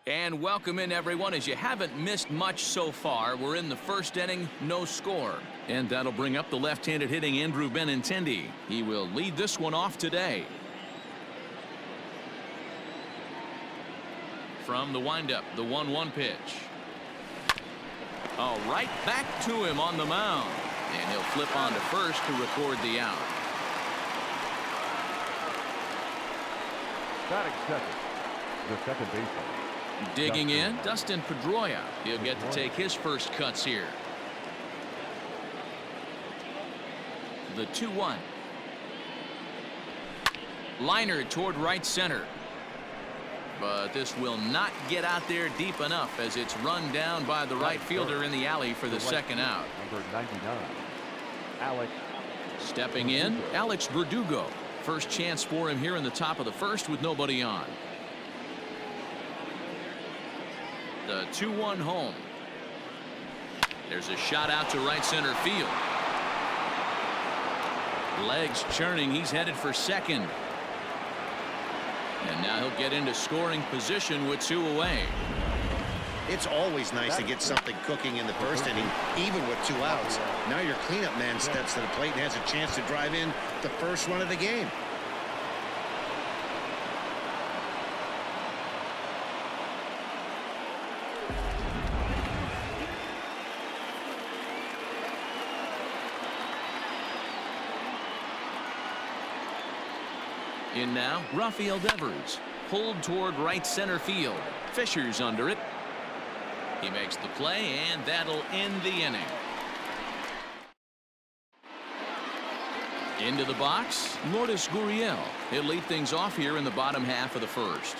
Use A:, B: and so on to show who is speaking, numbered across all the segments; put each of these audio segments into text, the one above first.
A: And welcome in, everyone. As you haven't missed much so far, we're in the first inning, no score. And that'll bring up the left-handed hitting Andrew Benintendi. He will lead this one off today. From the windup, the 1-1 pitch. Oh, right back to him on the mound. And he'll flip on to first to record the out.
B: Batting second, the second baseman.
A: Digging in, Dustin Pedroia. He'll get to take his first cuts here. The 2-1. Liner toward right center. But this will not get out there deep enough as it's run down by the right fielder in the alley for the second out.
B: Number 99, Alex.
A: Stepping in, Alex Verdugo. First chance for him here in the top of the first with nobody on. The 2-1 home. There's a shot out to right center field. Legs churning. He's headed for second. And now he'll get into scoring position with 2 away.
C: It's always nice to get something cooking in the first inning, even with 2 outs. Now your cleanup man steps to the plate and has a chance to drive in the first run of the game.
A: In now, Rafael Devers. Pulled toward right center field. Fisher's under it. He makes the play, and that'll end the inning. Into the box, Lourdes Gurriel. He'll lead things off here in the bottom half of the first.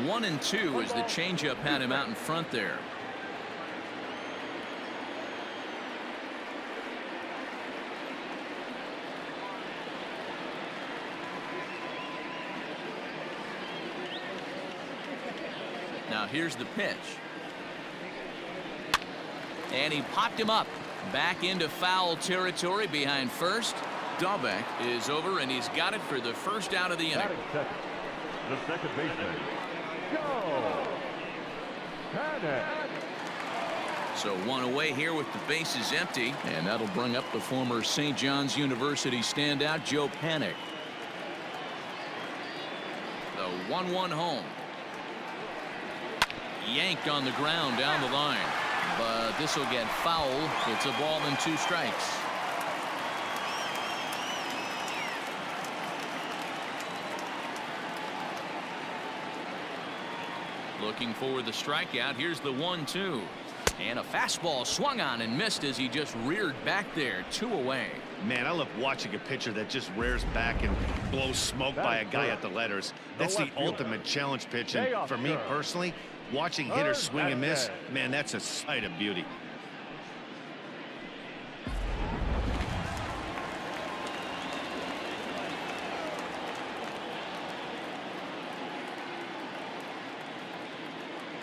A: One and two as the changeup had him out in front there. Now here's the pitch. And he popped him up. Back into foul territory behind first. Dahlbeck is over, and he's got it for the first out of the inning.
B: Second, the second baseman, Joe Panik.
A: So 1 away here with the bases empty. And that'll bring up the former St. John's University standout, Joe Panik. The 1-1 home. Yanked on the ground down the line, but this will get foul. It's a ball and 2 strikes. Looking for the strikeout. Here's the 1-2, and a fastball swung on and missed as he just reared back there. 2 away.
C: Man, I love watching a pitcher that just rears back and blows smoke by a guy at the letters. That's the ultimate challenge pitch, and for me personally, watching hitters swing and miss, man, that's a sight of beauty.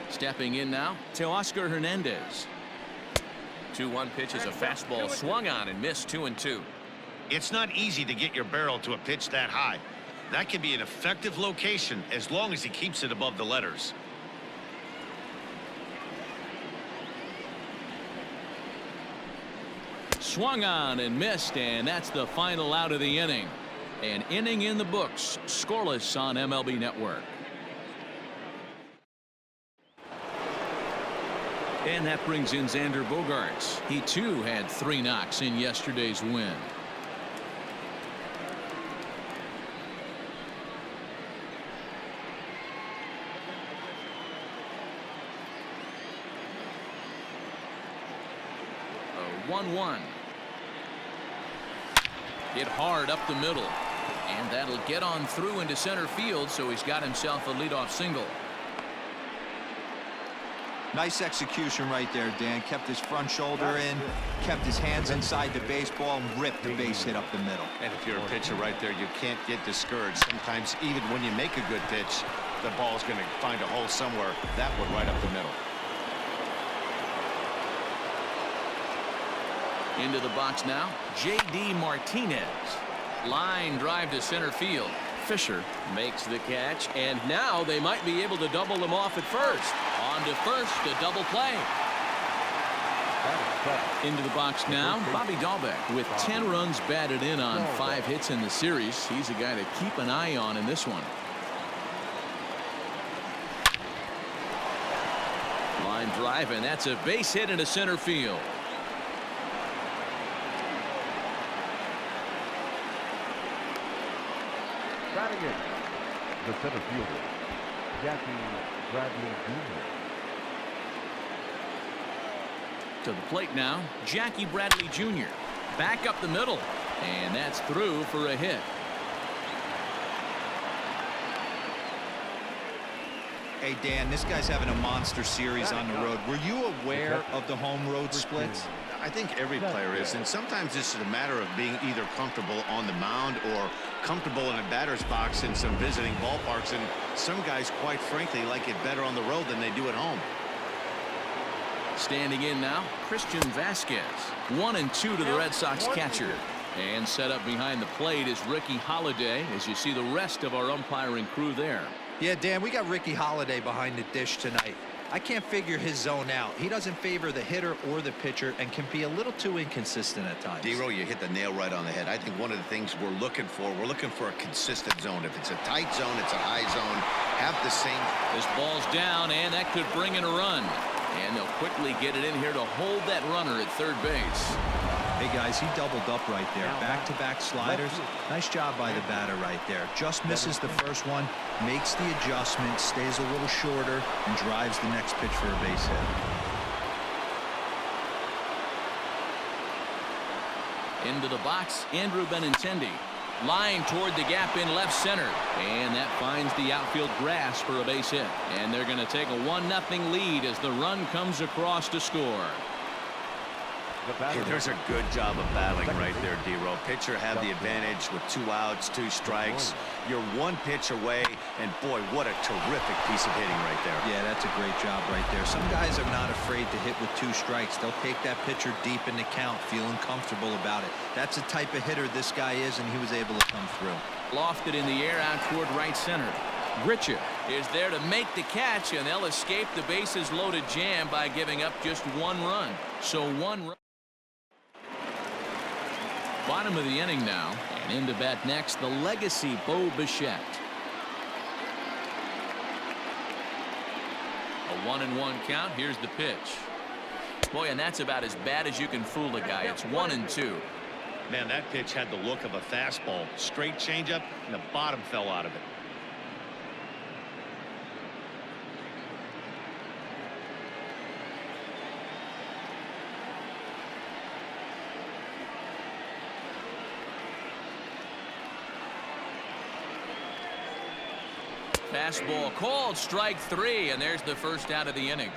A: Stepping in now, Teoscar Hernandez. 2-1 pitch is a fastball swung on and missed. 2-2.
C: It's not easy to get your barrel to a pitch that high. That can be an effective location as long as he keeps it above the letters.
A: Swung on and missed, and that's the final out of the inning. An inning in the books, scoreless on MLB Network. And that brings in Xander Bogaerts. He too had 3 knocks in yesterday's win. A 1-1. Hit hard up the middle, and that'll get on through into center field, so he's got himself a leadoff single.
D: Nice execution right there, Dan. Kept his front shoulder in, kept his hands inside the baseball, and ripped the base hit up the middle.
C: And if you're a pitcher right there, you can't get discouraged. Sometimes even when you make a good pitch, the ball's going to find a hole somewhere. That one right up the middle.
A: Into the box now, J.D. Martinez. Line drive to center field. Fisher makes the catch, and now they might be able to double them off at first. On to first, a double play. Into the box now, Bobby Dahlbeck with 10 runs batted in on 5 hits in the series. He's a guy to keep an eye on in this one. Line drive, and that's a base hit into center field.
B: Batting in, the center fielder, Jackie Bradley Jr.
A: To the plate now, Jackie Bradley Jr. Back up the middle, and that's through for a hit.
D: Hey, Dan, this guy's having a monster series on the road. Were you aware of the home-road splits?
C: I think every player is, and sometimes this is a matter of being either comfortable on the mound or comfortable in a batter's box in some visiting ballparks, and some guys, quite frankly, like it better on the road than they do at home.
A: Standing in now, Christian Vasquez. 1-2 to the Red Sox catcher. And set up behind the plate is Ricky Holiday, as you see the rest of our umpiring crew there.
D: Yeah, Dan, we got Ricky Holiday behind the dish tonight. I can't figure his zone out. He doesn't favor the hitter or the pitcher and can be a little too inconsistent at times.
C: D-Row, you hit the nail right on the head. I think one of the things we're looking for a consistent zone. If it's a tight zone, it's a high zone. Have the same.
A: This ball's down, and that could bring in a run. And they'll quickly get it in here to hold that runner at third base.
D: Hey, guys, he doubled up right there. Back-to-back sliders. Nice job by the batter right there. Just misses the first one, makes the adjustment, stays a little shorter, and drives the next pitch for a base hit.
A: Into the box, Andrew Benintendi. Line toward the gap in left center, and that finds the outfield grass for a base hit. And they're going to take a 1-0 lead as the run comes across to score.
C: Hey, there's a good job of battling right there, D-Row. Pitcher had the advantage with 2 outs, 2 strikes. You're 1 pitch away, and boy, what a terrific piece of hitting right there.
D: Yeah, that's a great job right there. Some guys are not afraid to hit with 2 strikes. They'll take that pitcher deep in the count, feeling comfortable about it. That's the type of hitter this guy is, and he was able to come through.
A: Lofted in the air out toward right center. Grichuk is there to make the catch, and they'll escape the bases loaded jam by giving up just 1 run. So 1 run. Bottom of the inning now, and in to bat next, the legacy Bo Bichette. A 1-1 count. Here's the pitch. Boy, and that's about as bad as you can fool a guy. It's 1-2.
C: Man, that pitch had the look of a fastball. Straight changeup, and the bottom fell out of it.
A: Fastball called, strike 3, and there's the first out of the inning.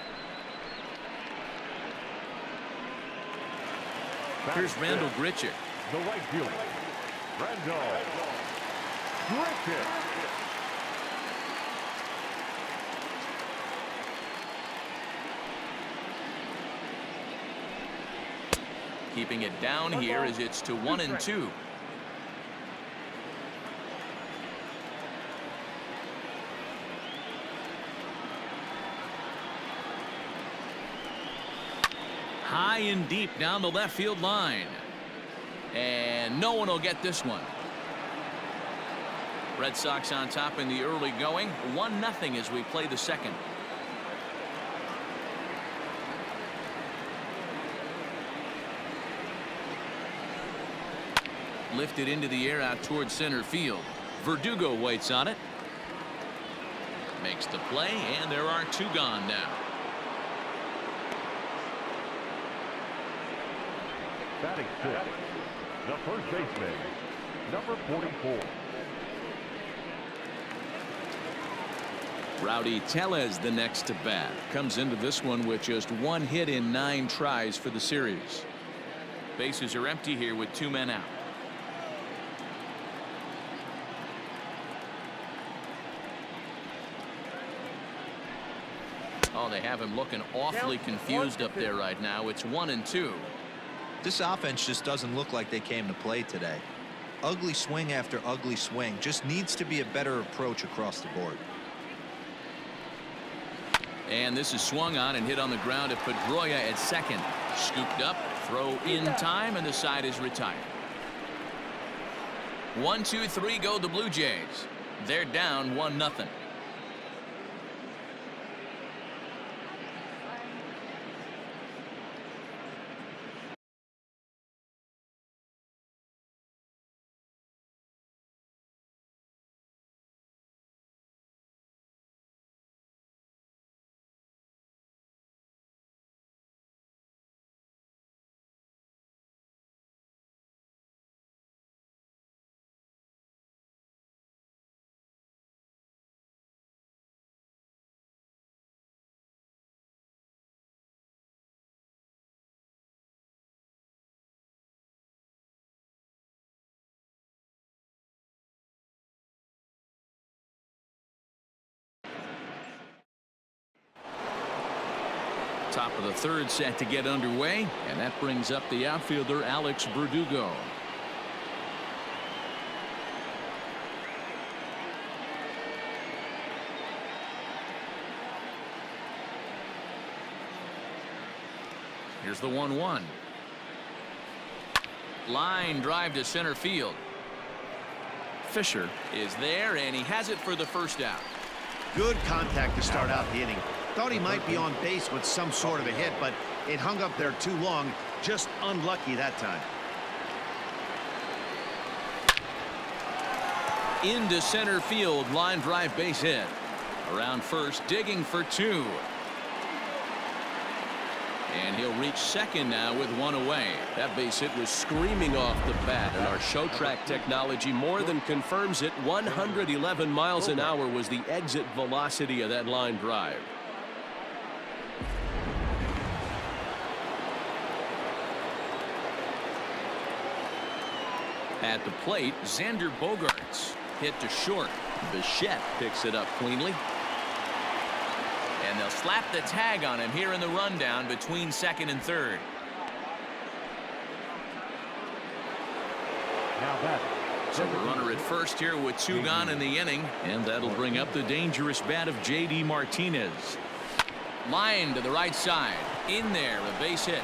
A: Here's Randall Grichuk.
B: The right fielder, Randall Grichuk.
A: Keeping it down here as it's to 1-2. High and deep down the left field line. And no one will get this one. Red Sox on top in the early going. 1-0 as we play the second. Lifted into the air out towards center field. Verdugo waits on it. Makes the play, and there are 2 gone now.
B: Batting 6, the first baseman, number 44.
A: Rowdy Tellez the next to bat. Comes into this one with just 1 hit in 9 tries for the series. Bases are empty here with 2 men out. Oh, they have him looking awfully confused up there right now. It's 1-2.
D: This offense just doesn't look like they came to play today. Ugly swing after ugly swing. Just needs to be a better approach across the board.
A: And this is swung on and hit on the ground at Pedroia at second. Scooped up, throw in time, and the side is retired. 1-2-3 go the Blue Jays. They're down 1-0. Top of the third set to get underway, and that brings up the outfielder Alex Verdugo. Here's the 1-1. Line drive to center field. Fisher is there, and he has it for the first out.
C: Good contact to start out the inning. Thought he might be on base with some sort of a hit, but it hung up there too long. Just unlucky that time.
A: Into center field, line drive, base hit. Around first, digging for two. And he'll reach second now with one away.
E: That base hit was screaming off the bat, and our show track technology more than confirms it. 111 miles an hour was the exit velocity of that line drive.
A: At the plate, Xander Bogaerts hit to short. Bichette picks it up cleanly. And they'll slap the tag on him here in the rundown between second and third.
B: Now that.
A: So the runner at first here with two gone in the inning, and that'll bring up the dangerous bat of J.D. Martinez. Line to the right side. In there, a base hit.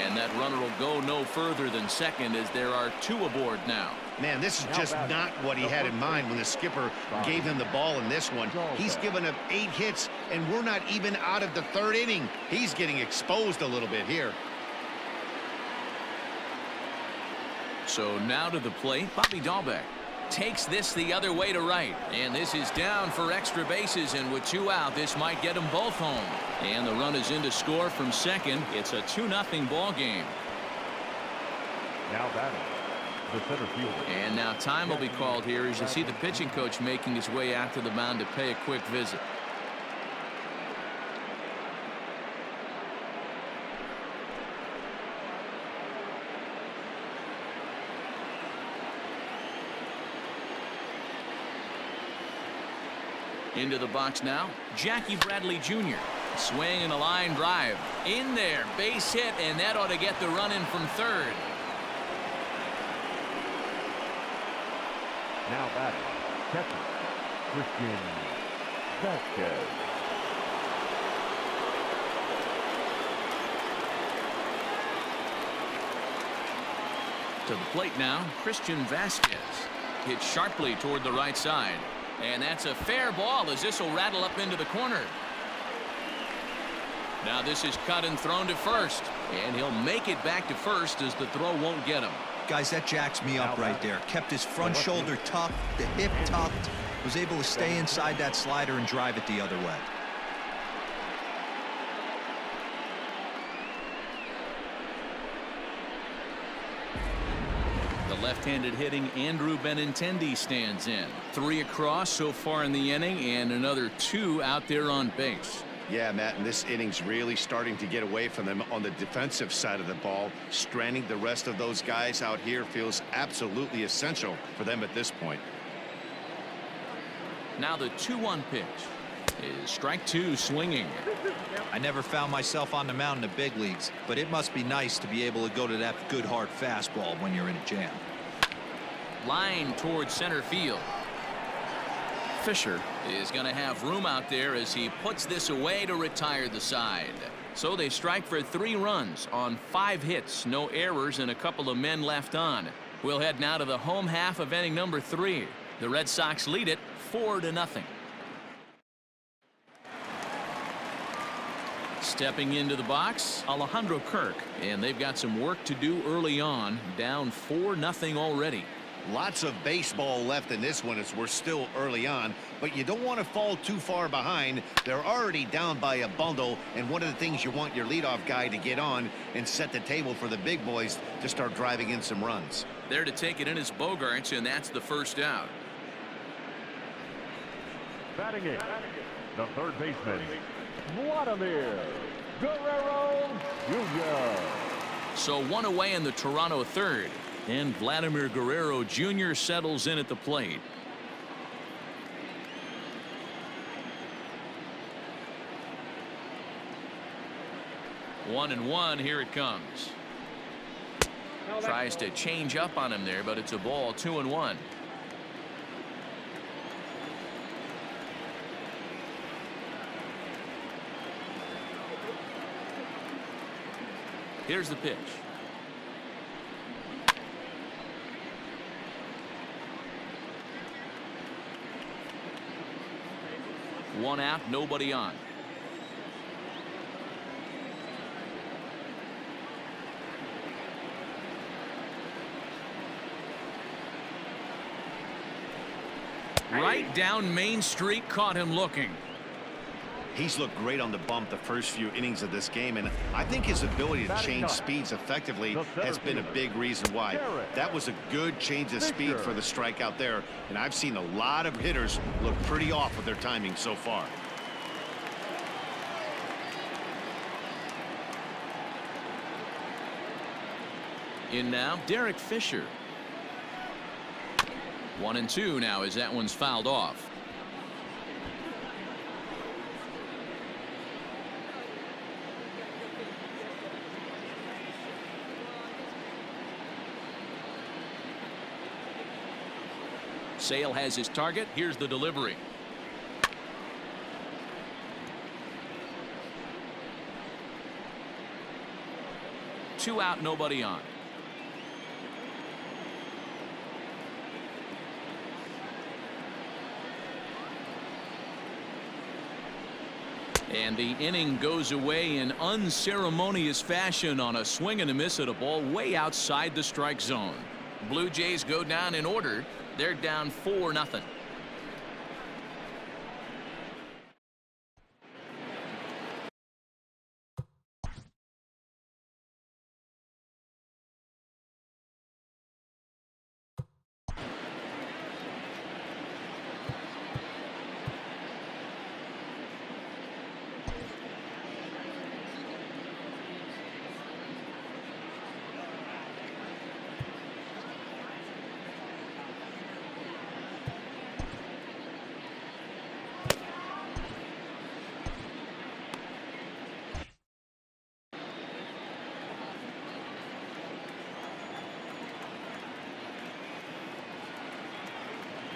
A: And that runner will go no further than second as there are two aboard now.
C: Man, this is just not what he had in mind when the skipper gave him the ball in this one. He's given up 8 hits, and we're not even out of the third inning. He's getting exposed a little bit here.
A: So now to the plate, Bobby Dahlbeck takes this the other way to right. And this is down for extra bases, and with 2 out, this might get them both home. And the run is in to score from second. It's a 2-0 ball game.
B: Now batting, the center fielder.
A: And now time will be called here as you see the pitching coach making his way out to the mound to pay a quick visit. Into the box now, Jackie Bradley Jr. Swing and a line drive. In there, base hit, and that ought to get the run in from third.
B: Now batting, catcher, Christian Vasquez.
A: To the plate now, Christian Vasquez. Hit sharply toward the right side. And that's a fair ball as this will rattle up into the corner. Now this is cut and thrown to first. And he'll make it back to first as the throw won't get him.
D: Guys, that jacks me up right there. Kept his front shoulder tucked, the hip tucked, was able to stay inside that slider and drive it the other way.
A: The left-handed hitting Andrew Benintendi stands in. 3 across so far in the inning, and another 2 out there on base.
C: Yeah, Matt, and this inning's really starting to get away from them on the defensive side of the ball. Stranding the rest of those guys out here feels absolutely essential for them at this point.
A: Now the 2-1 pitch. is strike two swinging.
D: I never found myself on the mound in the big leagues, but it must be nice to be able to go to that good hard fastball when you're in a jam.
A: Line towards center field. Fisher is going to have room out there as he puts this away to retire the side. So they strike for 3 runs on 5 hits, no errors, and a couple of men left on. We'll head now to the home half of inning number 3. The Red Sox lead it 4-0. Stepping into the box, Alejandro Kirk, and they've got some work to do early on, down 4-0 already.
C: Lots of baseball left in this one as we're still early on, but you don't want to fall too far behind. They're already down by a bundle, and one of the things you want your leadoff guy to get on and set the table for the big boys to start driving in some runs.
A: There to take it in is Bogarts, and that's the first out.
B: Batting it, the third baseman, Vladimir Guerrero Jr.
A: So 1 away in the Toronto third, and Vladimir Guerrero Jr. settles in at the plate. One and one, here it comes. Tries to change up on him there, but it's a ball. 2-1. Here's the pitch. One out, nobody on. Right down Main Street, caught him looking.
C: He's looked great on the bump the first few innings of this game, and I think his ability to change speeds effectively has been a big reason why. That was a good change of speed for the strikeout there, and I've seen a lot of hitters look pretty off with their timing so far.
A: In now, Derek Fisher. 1-2 now as that one's fouled off. Sale has his target. Here's the delivery. Two out, nobody on. And the inning goes away in unceremonious fashion on a swing and a miss at a ball way outside the strike zone. Blue Jays go down in order. They're down 4-0.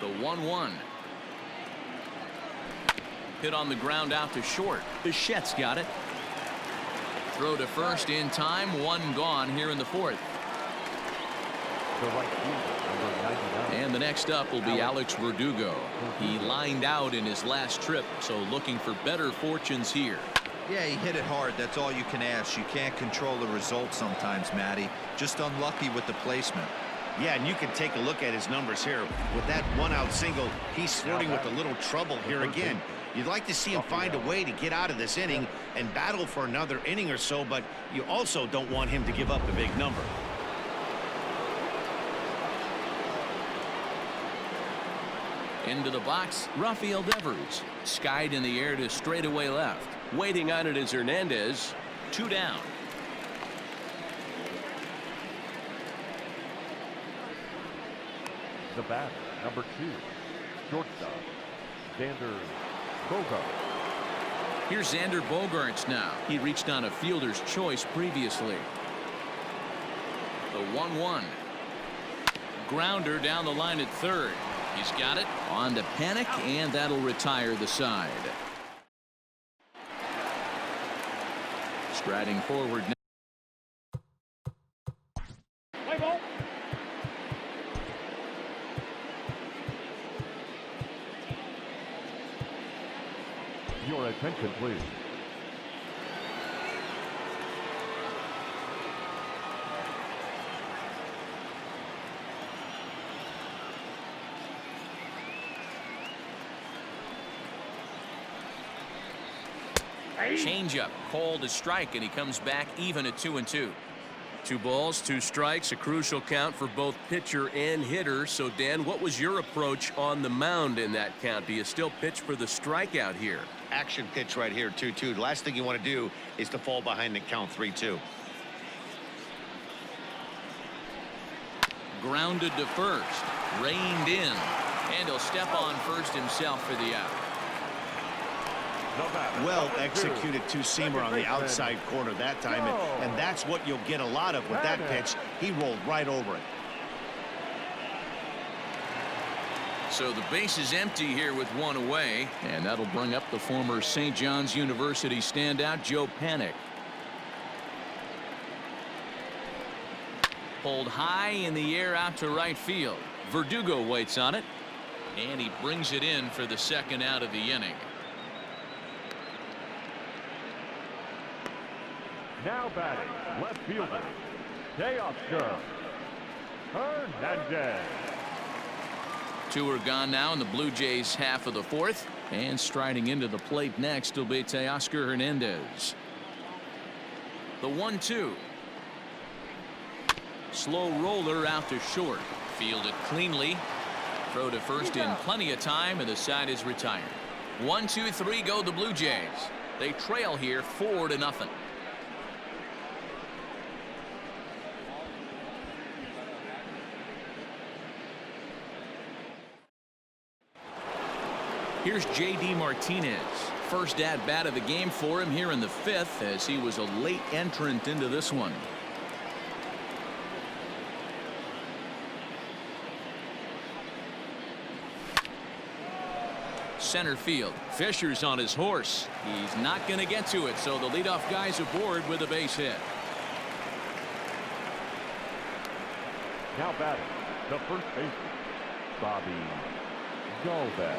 A: The 1-1. Hit on the ground out to short. Bichette's got it. Throw to first in time. One gone here in the fourth.
B: The right fielder, number 99.
A: And the next up will be Alex Verdugo. He lined out in his last trip, so looking for better fortunes here.
D: Yeah, he hit it hard. That's all you can ask. You can't control the result sometimes, Matty. Just unlucky with the placement.
C: Yeah, and you can take a look at his numbers here. With that 1-out single, he's flirting with a little trouble here again. You'd like to see him find a way to get out of this inning and battle for another inning or so, but you also don't want him to give up a big number.
A: Into the box, Rafael Devers. Skied in the air to straightaway left.
E: Waiting on it is Hernandez.
A: 2 down.
B: The batter, number 2, shortstop, Xander Bogaerts.
A: Here's Xander Bogaerts now. He reached on a fielder's choice previously. The 1-1. Grounder down the line at third. He's got it. On to Panic, and that'll retire the side. Striding forward now.
B: Your attention, please.
A: Changeup called a strike, and he comes back even at 2-2. 2 balls, 2 strikes, a crucial count for both pitcher and hitter. So, Dan, what was your approach on the mound in that count? Do you still pitch for the strikeout here?
C: Action pitch right here, 2-2. The last thing you want to do is to fall behind the count 3-2.
A: Grounded to first, reined in, and he'll step on first himself for the out.
C: Well executed two-seamer on the outside corner that time, and that's what you'll get a lot of with that pitch. He rolled right over it.
A: So the base is empty here with 1 away, and that'll bring up the former St. John's University standout Joe Panic. Pulled high in the air out to right field. Verdugo waits on it, and he brings it in for the second out of the inning.
B: Now batting, left fielder, Teoscar Hernandez.
A: 2 are gone now in the Blue Jays half of the 4th, and striding into the plate next will be Teoscar Hernandez. The 1-2. Slow roller out to short. Fielded cleanly. Throw to first in plenty of time, and the side is retired. 1-2-3 go the Blue Jays. They trail here 4-0. Here's J.D. Martinez. First at bat of the game for him here in the 5th, as he was a late entrant into this one. Center field. Fisher's on his horse. He's not going to get to it, so the leadoff guy's aboard with a base hit.
B: Now batting, the first baseman, Bobby Dalbec.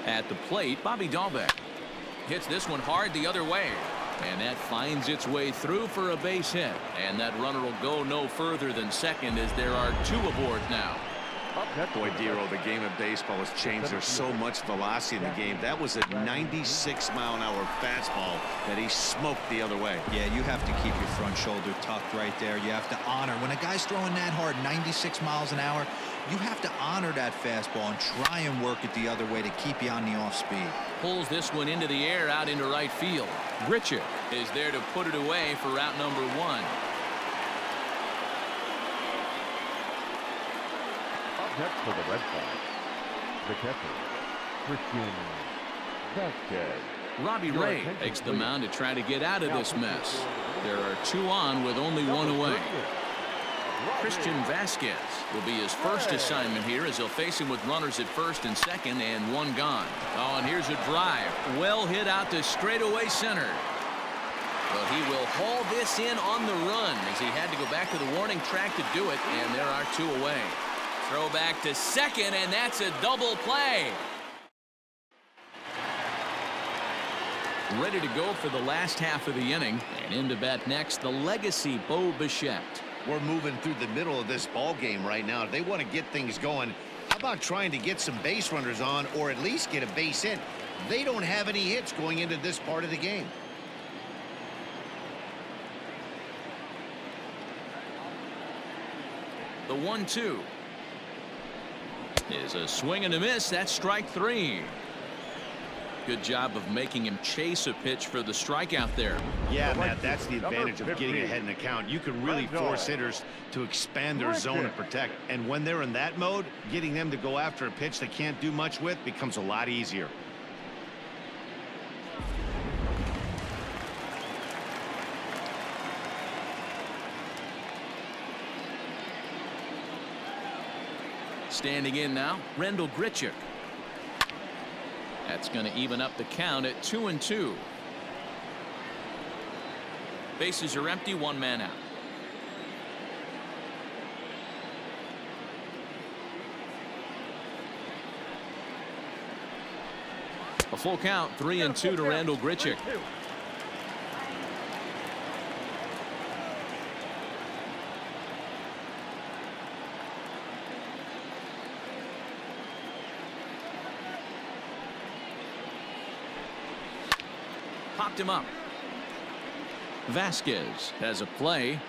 A: At the plate, Bobby Dalbec hits this one hard the other way, and that finds its way through for a base hit, and that runner will go no further than second, as there are 2 aboard now.
C: Boy, Dero, the game of baseball has changed. There's so much velocity in the game. That was a 96-mile-an-hour fastball that he smoked the other way.
D: Yeah, you have to keep your front shoulder tucked right there. You have to honor. When a guy's throwing that hard, 96 miles an hour, you have to honor that fastball and try and work it the other way to keep you on the off speed.
A: Pulls this one into the air out into right field. Richard is there to put it away for route number 1.
B: Next for the Red Sox, the catcher, Christian Vasquez.
A: Robbie Ray takes the mound to try to get out of this mess. There are 2 on with only 1 away. Christian Vasquez will be his first assignment here, as he'll face him with runners at first and second and 1 gone. Oh, and here's a drive. Well hit out to straightaway center. But he will haul this in on the run, as he had to go back to the warning track to do it, and there are 2 away. Throw back to second, and that's a double play. Ready to go for the last half of the inning, and in to bat next, the legacy Bo Bichette.
C: We're moving through the middle of this ball game right now. If they want to get things going, how about trying to get some base runners on, or at least get a base hit? They don't have any hits going into this part of the game.
A: The 1-2 is a swing and a miss. That's strike 3. Good job of making him chase a pitch for the strikeout there.
C: Yeah, Matt, that's the advantage of getting ahead in the count. You can really force hitters to expand their zone and protect. And when they're in that mode, getting them to go after a pitch they can't do much with becomes a lot easier.
A: Standing in now, Rendell Grichuk. That's going to even up the count at 2-2. Bases are empty, one man out. A full count, 3-2 to Rendell Grichuk. Popped him up. Vasquez has a play.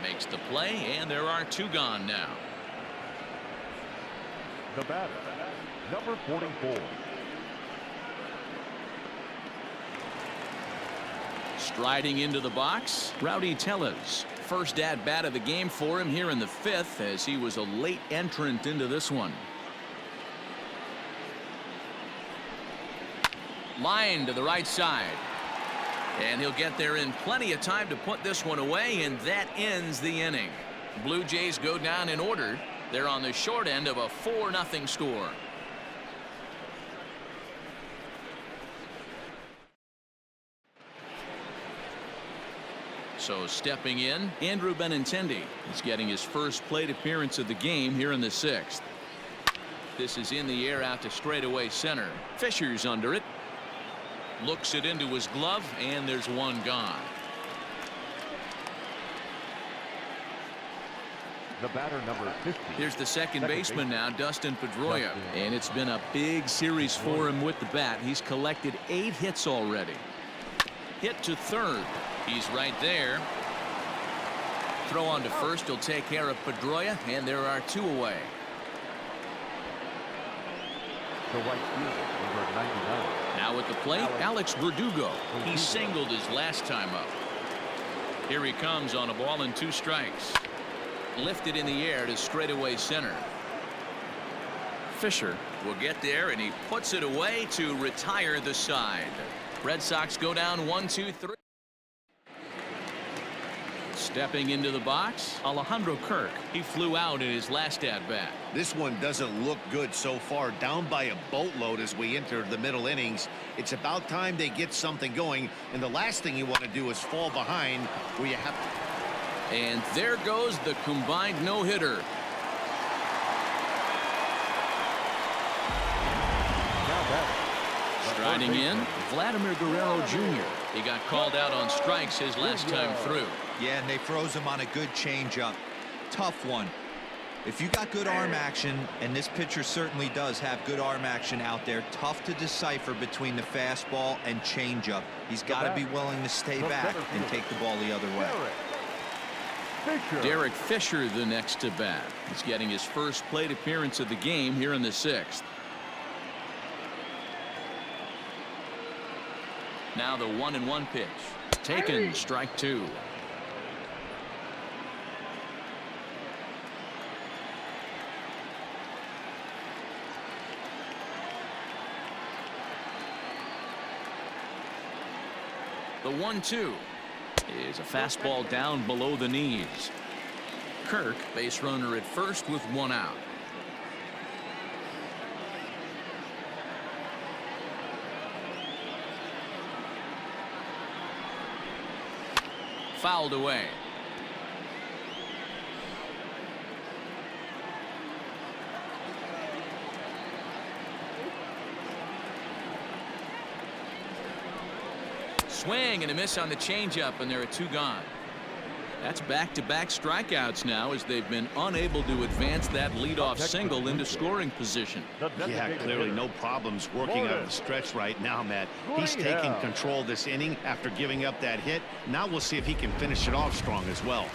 A: Makes the play, and there are two gone now.
B: The batter, number 44.
A: Striding into the box, Rowdy Tellez. First at bat of the game for him here in the fifth, as he was a late entrant into this one. Line to the right side. And he'll get there in plenty of time to put this one away, and that ends the inning. Blue Jays go down in order. They're on the short end of a 4-0 score. So stepping in, Andrew Benintendi is getting his first plate appearance of the game here in the sixth. This is in the air out to straightaway center. Fisher's under it. Looks it into his glove, and there's one gone.
B: The batter, number 50.
A: Here's the second baseman now, Dustin Pedroia. And it's been a big series for him with the bat. He's collected 8 hits already. Hit to third. He's right there. Throw on to first. He'll take care of Pedroia, and there are 2 away.
B: The right fielder, number 99.
A: Now at the plate, Alex Verdugo. He singled his last time up. Here he comes on a ball and 2 strikes. Lifted in the air to straightaway center. Fisher will get there, and he puts it away to retire the side. Red Sox go down 1-2-3. Stepping into the box, Alejandro Kirk. He flew out in his last at bat.
C: This one doesn't look good so far. Down by a boatload as we enter the middle innings. It's about time they get something going, and the last thing you want to do is fall behind where you have to.
A: And there goes the combined no-hitter. Striding in, Vladimir Guerrero Jr. He got called out on strikes his last time through.
D: Yeah, and they froze him on a good changeup. Tough one. If you got good arm action, and this pitcher certainly does have good arm action out there, tough to decipher between the fastball and changeup. He's got to be willing to stay back and take the ball the other way.
A: Derek Fisher the next to bat. He's getting his first plate appearance of the game here in the sixth. Now the 1-1 pitch. Taken, strike 2. The 1-2 is a fastball down below the knees. Kirk, base runner at first with 1 out. Fouled away. Swing and a miss on the changeup, and there are 2 gone. That's back-to-back strikeouts now, as they've been unable to advance that leadoff single into scoring position.
C: Yeah, clearly no problems working out of the stretch right now, Matt. He's taking control this inning after giving up that hit. Now we'll see if he can finish it off strong as well.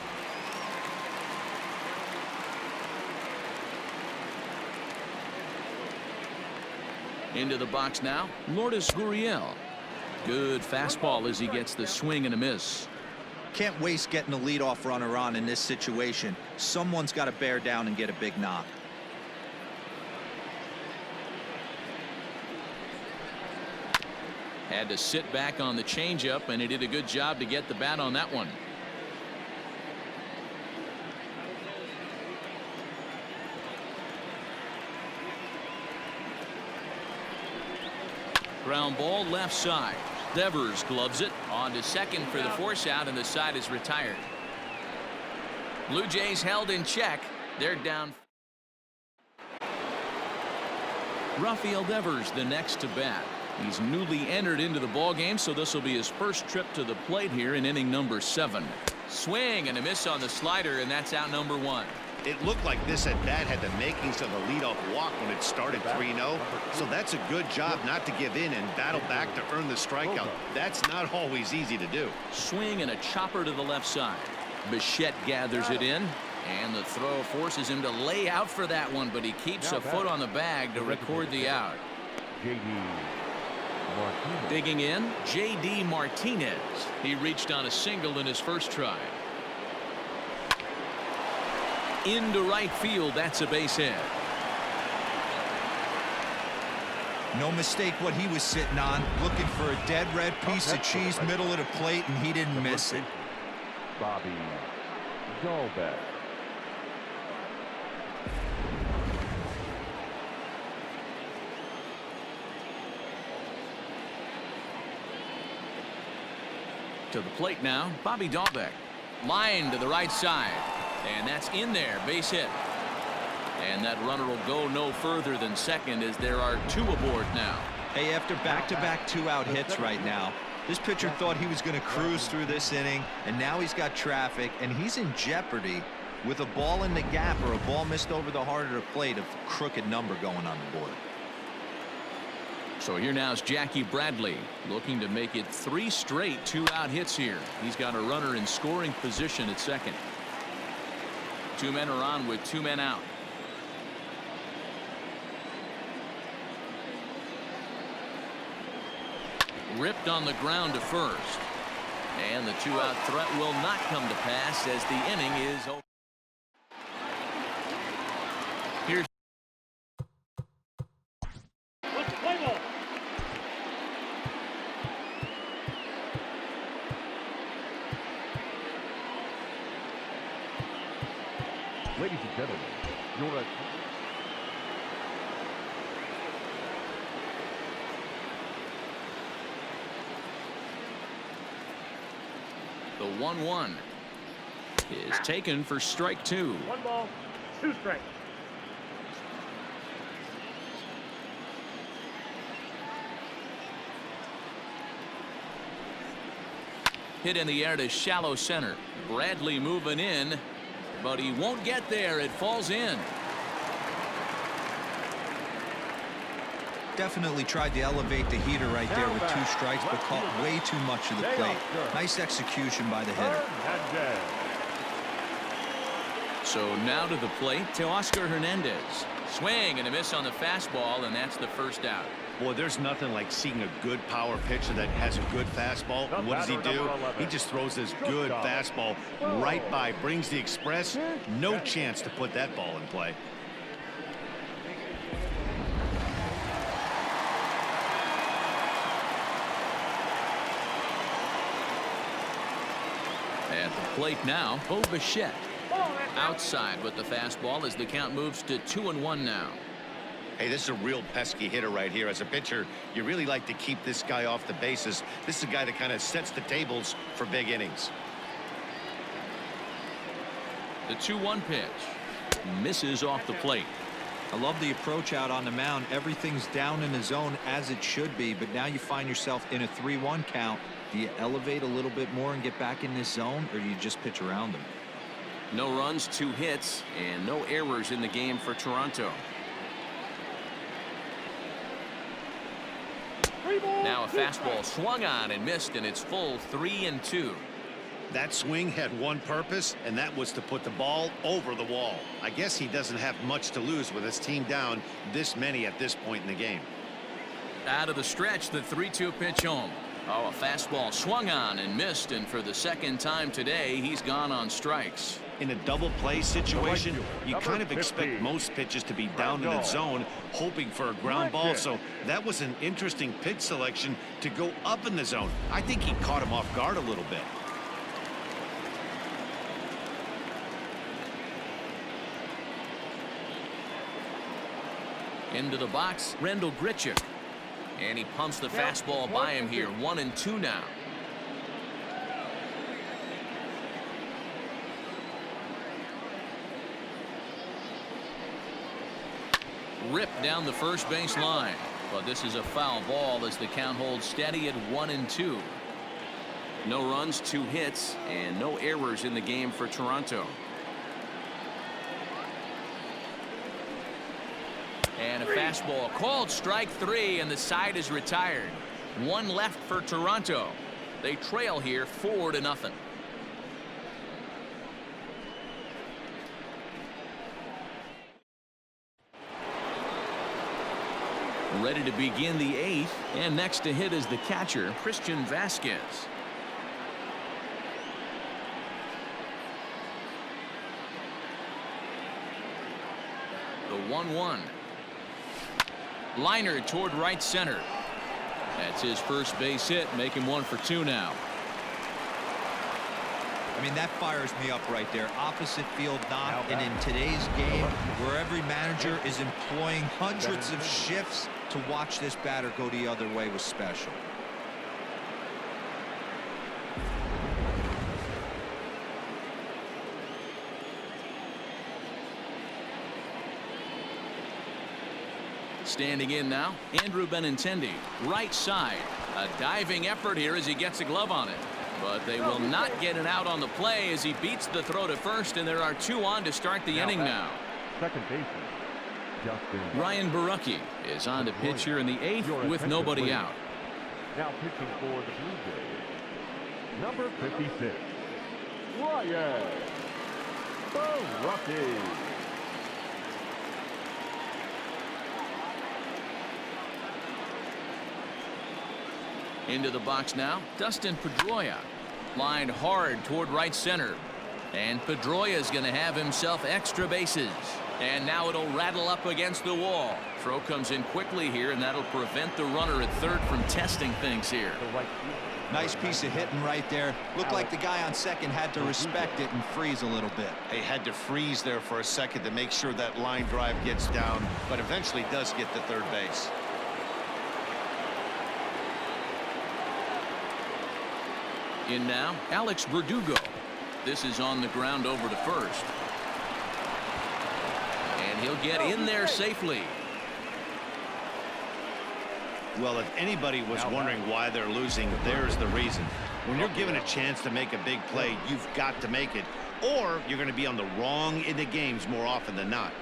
A: Into the box now, Lourdes Gurriel. Good fastball as he gets the swing and a miss.
D: Can't waste getting a leadoff runner on in this situation. Someone's got to bear down and get a big knock.
A: Had to sit back on the changeup, and he did a good job to get the bat on that one. Ground ball left side. Devers gloves it on to second for the force out, and the side is retired. Blue Jays held in check. They're down. Rafael Devers the next to bat. He's newly entered into the ball game, so this will be his first trip to the plate here in inning number 7. Swing and a miss on the slider, and that's out number 1.
C: It looked like this at bat had the makings of a leadoff walk when it started 3-0. So that's a good job not to give in and battle back to earn the strikeout. That's not always easy to do.
A: Swing and a chopper to the left side. Bichette gathers it in, and the throw forces him to lay out for that one, but he keeps a foot on the bag to record the out. Digging in, J.D. Martinez. He reached on a single in his first try. Into right field, that's a base hit.
D: No mistake what he was sitting on, looking for a dead red piece of cheese middle of the plate, and he didn't miss it.
B: Bobby Dalbec.
A: To the plate now, Bobby Dalbec. Line to the right side. And that's in there, base hit. And that runner will go no further than second as there are 2 aboard now.
D: Hey, after back-to-back 2-out hits right now, this pitcher thought he was going to cruise through this inning, and now he's got traffic, and he's in jeopardy with a ball in the gap or a ball missed over the heart of the plate of a crooked number going on the board.
A: So here now is Jackie Bradley looking to make it 3 straight 2-out hits here. He's got a runner in scoring position at second. 2 men are on with 2 men out. Ripped on the ground to first. And the 2-out threat will not come to pass as the inning is over. Here's
B: Ladies and gentlemen, your
A: the 1-1 is taken for strike 2.
F: 1 ball, 2 strikes.
A: Hit in the air to shallow center. Bradley moving in, but he won't get there. It falls in.
D: Definitely tried to elevate the heater right there with 2 strikes, but caught way too much of the plate. Nice execution by the hitter.
A: So now to the plate, Teoscar Hernandez. Swing and a miss on the fastball, and that's the first out.
C: Boy, there's nothing like seeing a good power pitcher that has a good fastball. And what does he do? He just throws this good fastball right by, brings the express. No chance to put that ball in play.
A: At the plate now, Bo Bichette. Outside with the fastball as the count moves to 2-1 now.
C: Hey, this is a real pesky hitter right here. As a pitcher, you really like to keep this guy off the bases. This is a guy that kind of sets the tables for big innings.
A: The 2-1 pitch misses off the plate.
D: I love the approach out on the mound. Everything's down in the zone as it should be, but now you find yourself in a 3-1 count. Do you elevate a little bit more and get back in this zone, or do you just pitch around them?
A: No runs, 2 hits, and no errors in the game for Toronto. Now a fastball swung on and missed, and it's full 3-2.
C: That swing had one purpose, and that was to put the ball over the wall. I guess he doesn't have much to lose with his team down this many at this point in the game.
A: Out of the stretch, the 3-2 pitch home. Oh, a fastball swung on and missed, and for the second time today, he's gone on strikes.
C: In a double play situation, you kind of expect most pitches to be down in the zone, hoping for a ground ball. So that was an interesting pitch selection to go up in the zone. I think he caught him off guard a little bit.
A: Into the box, Rendell Grichuk. And he pumps the fastball by him here. 1-2 now. Ripped down the first base line. But this is a foul ball as the count holds steady at 1-2. No runs, 2 hits, and no errors in the game for Toronto. And a fastball called strike 3, and the side is retired. 1 left for Toronto. They trail here 4-0. Ready to begin the 8th, and next to hit is the catcher, Christian Vasquez. The 1-1. Liner toward right center. That's his first base hit, make him 1 for 2 now.
D: I mean, that fires me up right there. Opposite field knock, and in today's game, where every manager is employing hundreds of shifts, to watch this batter go the other way was special.
A: Standing in now, Andrew Benintendi, right side. A diving effort here as he gets a glove on it. But they will not get an out on the play as he beats the throw to first, and there are 2 on to start the inning now.
B: Second baseman, Justin.
A: Ryan Barucki is on to pitch here in the 8th with nobody out.
B: Now pitching for the Blue Jays, number 56, Ryan Barucki.
A: Into the box now, Dustin Pedroia. Lined hard toward right center. And Pedroia is going to have himself extra bases. And now it'll rattle up against the wall. Throw comes in quickly here, and that'll prevent the runner at third from testing things here.
D: Nice piece of hitting right there. Looked like the guy on second had to respect it and freeze a little bit.
C: He had to freeze there for a second to make sure that line drive gets down, but eventually does get to third base.
A: In now, Alex Verdugo. This is on the ground over to first. And he'll get in there safely.
C: Well, if anybody was wondering why they're losing, there's the reason. When you're given a chance to make a big play, you've got to make it, or you're going to be on the wrong end of games more often than not.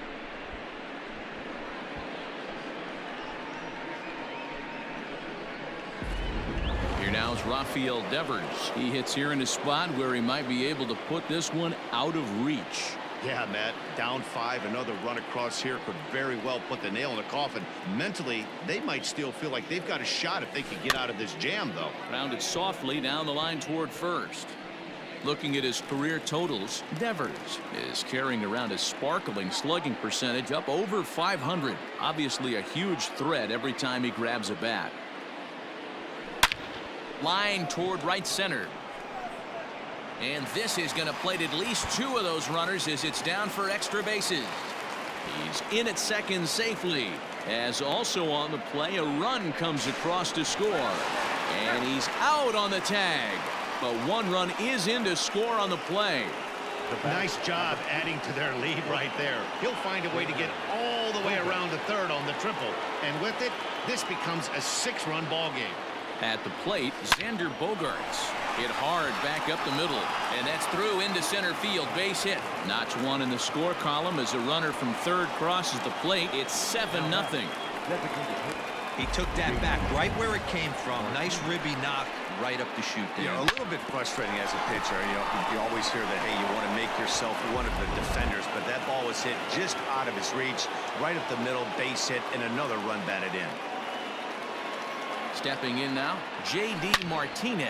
A: Here now is Rafael Devers. He hits here in a spot where he might be able to put this one out of reach.
C: Yeah, Matt, down 5, another run across here could very well put the nail in the coffin. Mentally, they might still feel like they've got a shot if they could get out of this jam, though.
A: Rounded softly down the line toward first. Looking at his career totals, Devers is carrying around a sparkling slugging percentage up over 500. Obviously a huge threat every time he grabs a bat. Line toward right center. And this is going to plate at least 2 of those runners as it's down for extra bases. He's in at second safely, as also on the play a run comes across to score. And he's out on the tag. But 1 run is in to score on the play.
C: Nice job adding to their lead right there. He'll find a way to get all the way around to third on the triple. And with it, this becomes a 6-run ball game.
A: At the plate, Xander Bogaerts hit hard back up the middle, and that's through into center field. Base hit. Notch 1 in the score column as a runner from third crosses the plate. It's 7-0.
D: He took that back right where it came from. Nice ribby knock right up the chute there.
C: A little bit frustrating as a pitcher. You always hear that, hey, you want to make yourself one of the defenders, but that ball was hit just out of his reach, right up the middle, base hit, and another run batted in.
A: Stepping in now, J.D. Martinez.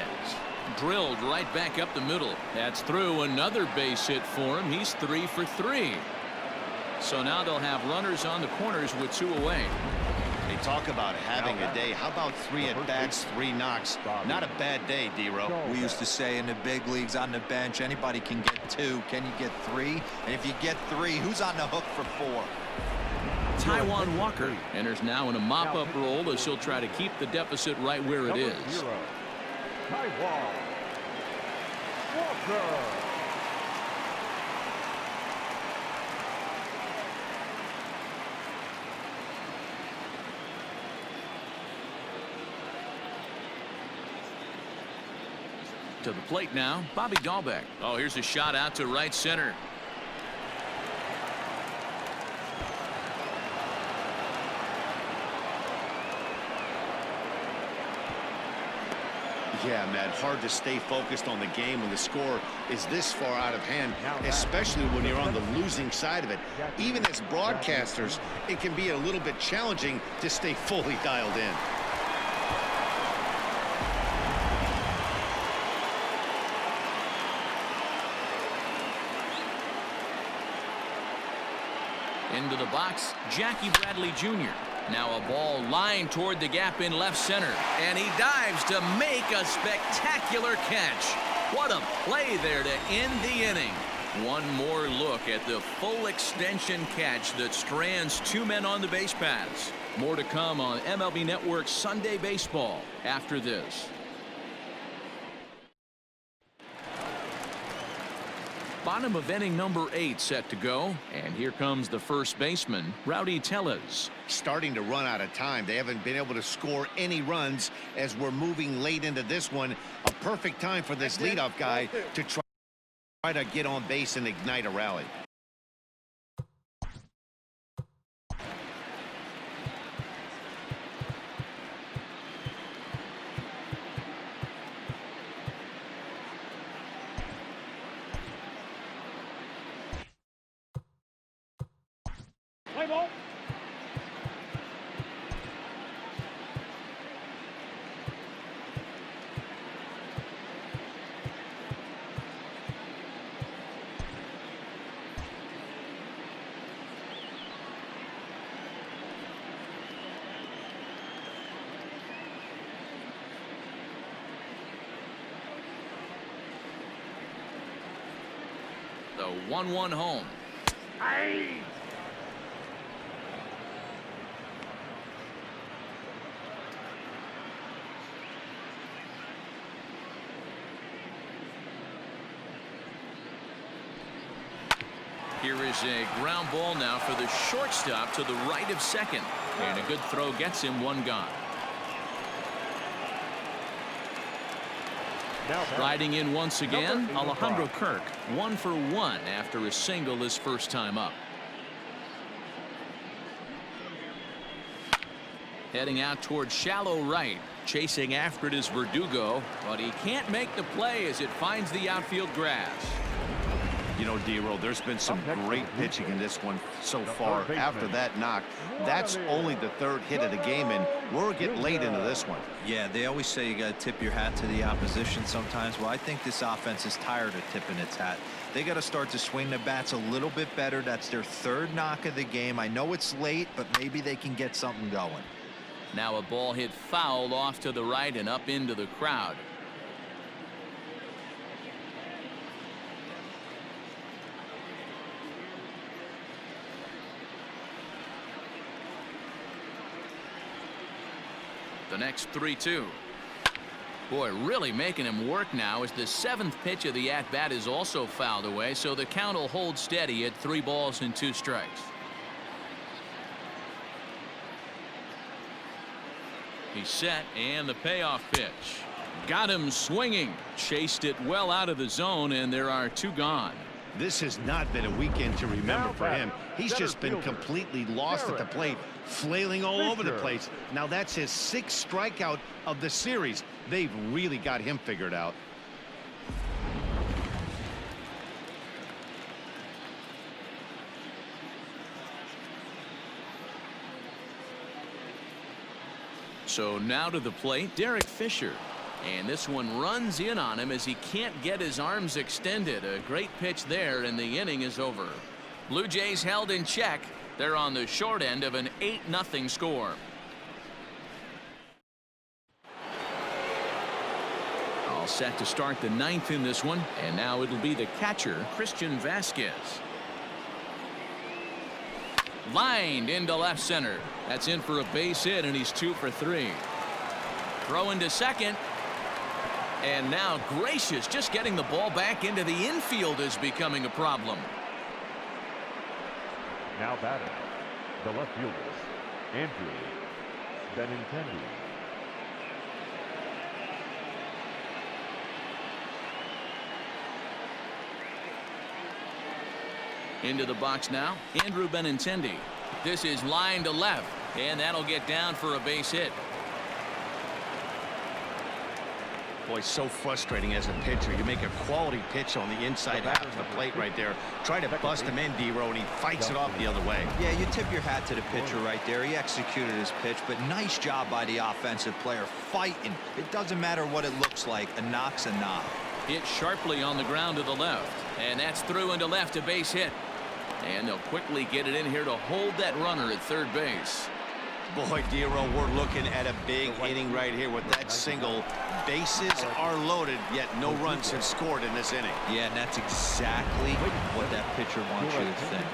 A: Drilled right back up the middle. That's through. Another base hit for him. He's 3 for 3. So now they'll have runners on the corners with 2 away.
C: They talk about having a day. How about 3 at-bats, 3 knocks? Not a bad day, D-Ro.
D: We used to say in the big leagues on the bench, anybody can get 2. Can you get 3? And if you get 3, who's on the hook for 4?
A: Taijuan Walker enters now in a mop-up role as he'll try to keep the deficit right where it is.
B: Taijuan Walker.
A: To the plate now, Bobby Dahlbeck. Oh, here's a shot out to right center.
C: Yeah, Matt, hard to stay focused on the game when the score is this far out of hand, especially when you're on the losing side of it. Even as broadcasters, it can be a little bit challenging to stay fully dialed in.
A: Into the box, Jackie Bradley Jr. Now a ball lined toward the gap in left center, and he dives to make a spectacular catch. What a play there to end the inning. One more look at the full extension catch that strands 2 men on the base paths. More to come on MLB Network's Sunday Baseball after this. Bottom of inning number 8 set to go, and here comes the first baseman, Rowdy Tellez.
C: Starting to run out of time. They haven't been able to score any runs as we're moving late into this one. A perfect time for this leadoff guy to try to get on base and ignite a rally.
B: Play ball.
A: The 1-1 home.
B: Aye.
A: Here is a ground ball now for the shortstop to the right of second. And a good throw gets him 1 gone. Riding in once again, Alejandro Kirk, 1 for 1 after a single his first time up. Heading out toward shallow right. Chasing after it is Verdugo, but he can't make the play as it finds the outfield grass.
C: You know, D-Ro, there's been some great pitching in this one so far. After that knock, that's only the 3rd hit of the game, and we're getting late into this one.
D: Yeah, they always say you got to tip your hat to the opposition sometimes. Well, I think this offense is tired of tipping its hat. They got to start to swing the bats a little bit better. That's their 3rd knock of the game. I know it's late, but maybe they can get something going.
A: Now a ball hit foul off to the right and up into the crowd. The next 3-2. Boy, really making him work now as the 7th pitch of the at-bat is also fouled away, so the count will hold steady at 3 balls and 2 strikes. He's set, and the payoff pitch. Got him swinging. Chased it well out of the zone, and there are 2 gone.
C: This has not been a weekend to remember for him. He's just been completely lost at the plate, flailing all over the place. Now that's his 6th strikeout of the series. They've really got him figured out.
A: So now to the plate, Derek Fisher. And this one runs in on him as he can't get his arms extended. A great pitch there, and the inning is over. Blue Jays held in check. They're on the short end of an 8-0 score. All set to start the 9th in this one, and now it'll be the catcher, Christian Vasquez. Lined into left center. That's in for a base hit, and he's 2 for 3. Throw into second. And now Gracious just getting the ball back into the infield is becoming a problem.
B: Now batting, the left fielder, Andrew Benintendi.
A: Into the box now, Andrew Benintendi. This is line to left, and that'll get down for a base hit.
C: Boy, so frustrating as a pitcher. You make a quality pitch on the inside half of the plate right there. Try to bust him in, D-Row, and he fights it off the other way.
D: Yeah, you tip your hat to the pitcher right there. He executed his pitch, but nice job by the offensive player fighting. It doesn't matter what it looks like. A knock's a knock.
A: Hit sharply on the ground to the left, and that's through into left, a base hit. And they'll quickly get it in here to hold that runner at third base.
C: Boy, D-Row, we're looking at a big inning right here with that single. Bases are loaded, yet no runs have scored in this inning.
D: Yeah, and that's exactly what that pitcher wants you to think.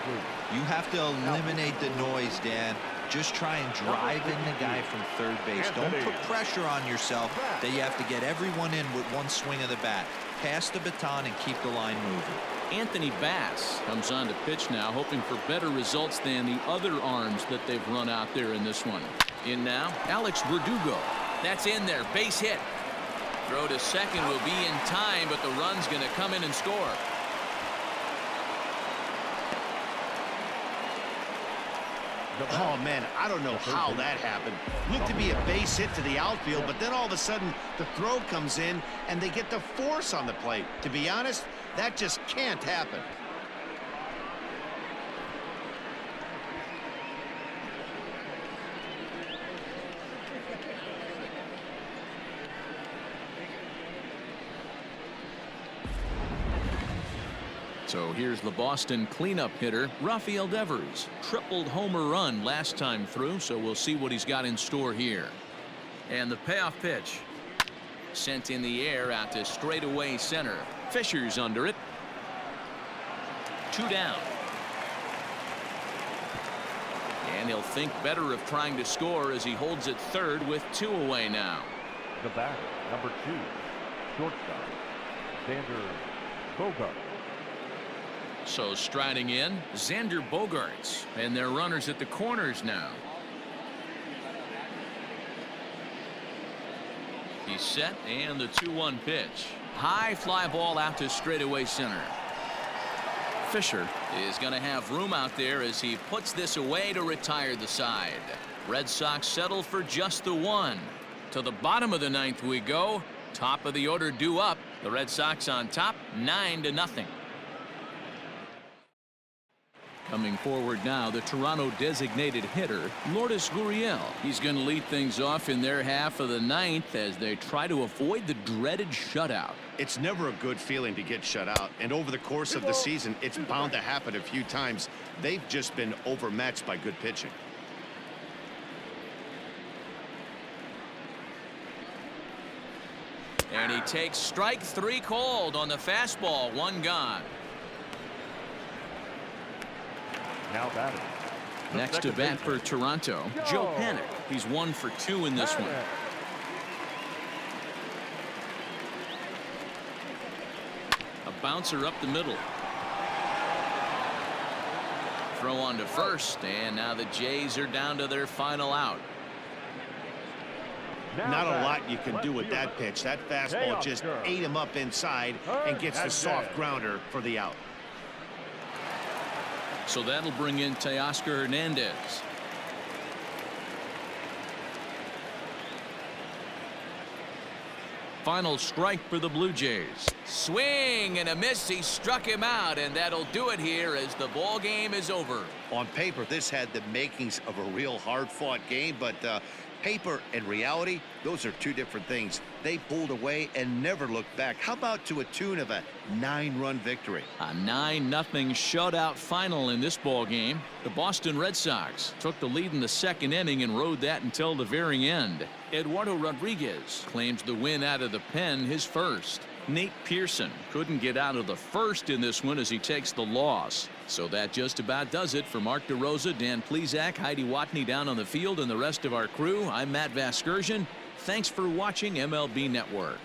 D: You have to eliminate the noise, Dan. Just try and drive in the guy from third base. Don't put pressure on yourself that you have to get everyone in with one swing of the bat. Pass the baton and keep the line moving.
A: Anthony Bass comes on to pitch now, hoping for better results than the other arms that they've run out there in this one. In now, Alex Verdugo. That's in there, base hit. Throw to second will be in time, but the run's going to come in and score.
C: Oh, man, I don't know how that happened. Looked to be a base hit to the outfield, but then all of a sudden the throw comes in and they get the force on the plate. To be honest, that just can't happen.
A: So here's the Boston cleanup hitter, Rafael Devers. Tripled homer run last time through, so we'll see what he's got in store here. And the payoff pitch. Sent in the air out to straightaway center. Fisher's under it. 2 down. And he'll think better of trying to score as he holds it third with 2 away now.
B: The batter, number 2, shortstop, Xander Bogart.
A: So striding in, Xander Bogaerts, and their runners at the corners now. He's set, and the 2-1 pitch. High fly ball out to straightaway center. Fisher is going to have room out there as he puts this away to retire the side. Red Sox settle for just the 1. To the bottom of the 9th we go. Top of the order due up. The Red Sox on top, 9-0. Coming forward now, the Toronto designated hitter, Lourdes Gurriel. He's going to lead things off in their half of the 9th as they try to avoid the dreaded shutout.
C: It's never a good feeling to get shut out, and over the course of the season, it's bound to happen a few times. They've just been overmatched by good pitching.
A: And he takes strike 3 cold on the fastball. 1 gone.
B: Now batting.
A: Next to bat for Toronto, Joe Panik. He's 1 for 2 in this one. A bouncer up the middle. Throw on to first, and now the Jays are down to their final out.
C: Not a lot you can do with that pitch. That fastball just ate him up inside and gets the soft grounder for the out.
A: So that'll bring in Teoscar Hernandez. Final strike for the Blue Jays. Swing and a miss. He struck him out, and that'll do it here as the ball game is over.
C: On paper, this had the makings of a real hard-fought game, but Paper and reality, those are two different things. They pulled away and never looked back. How about to a tune of a 9-run victory?
A: A 9-0 shutout final in this ball game. The Boston Red Sox took the lead in the second inning and rode that until the very end. Eduardo Rodriguez claims the win out of the pen, his first. Nate Pearson couldn't get out of the first in this one as he takes the loss. So that just about does it for Mark DeRosa, Dan Plesac, Heidi Watney down on the field, and the rest of our crew. I'm Matt Vasgersian. Thanks for watching MLB Network.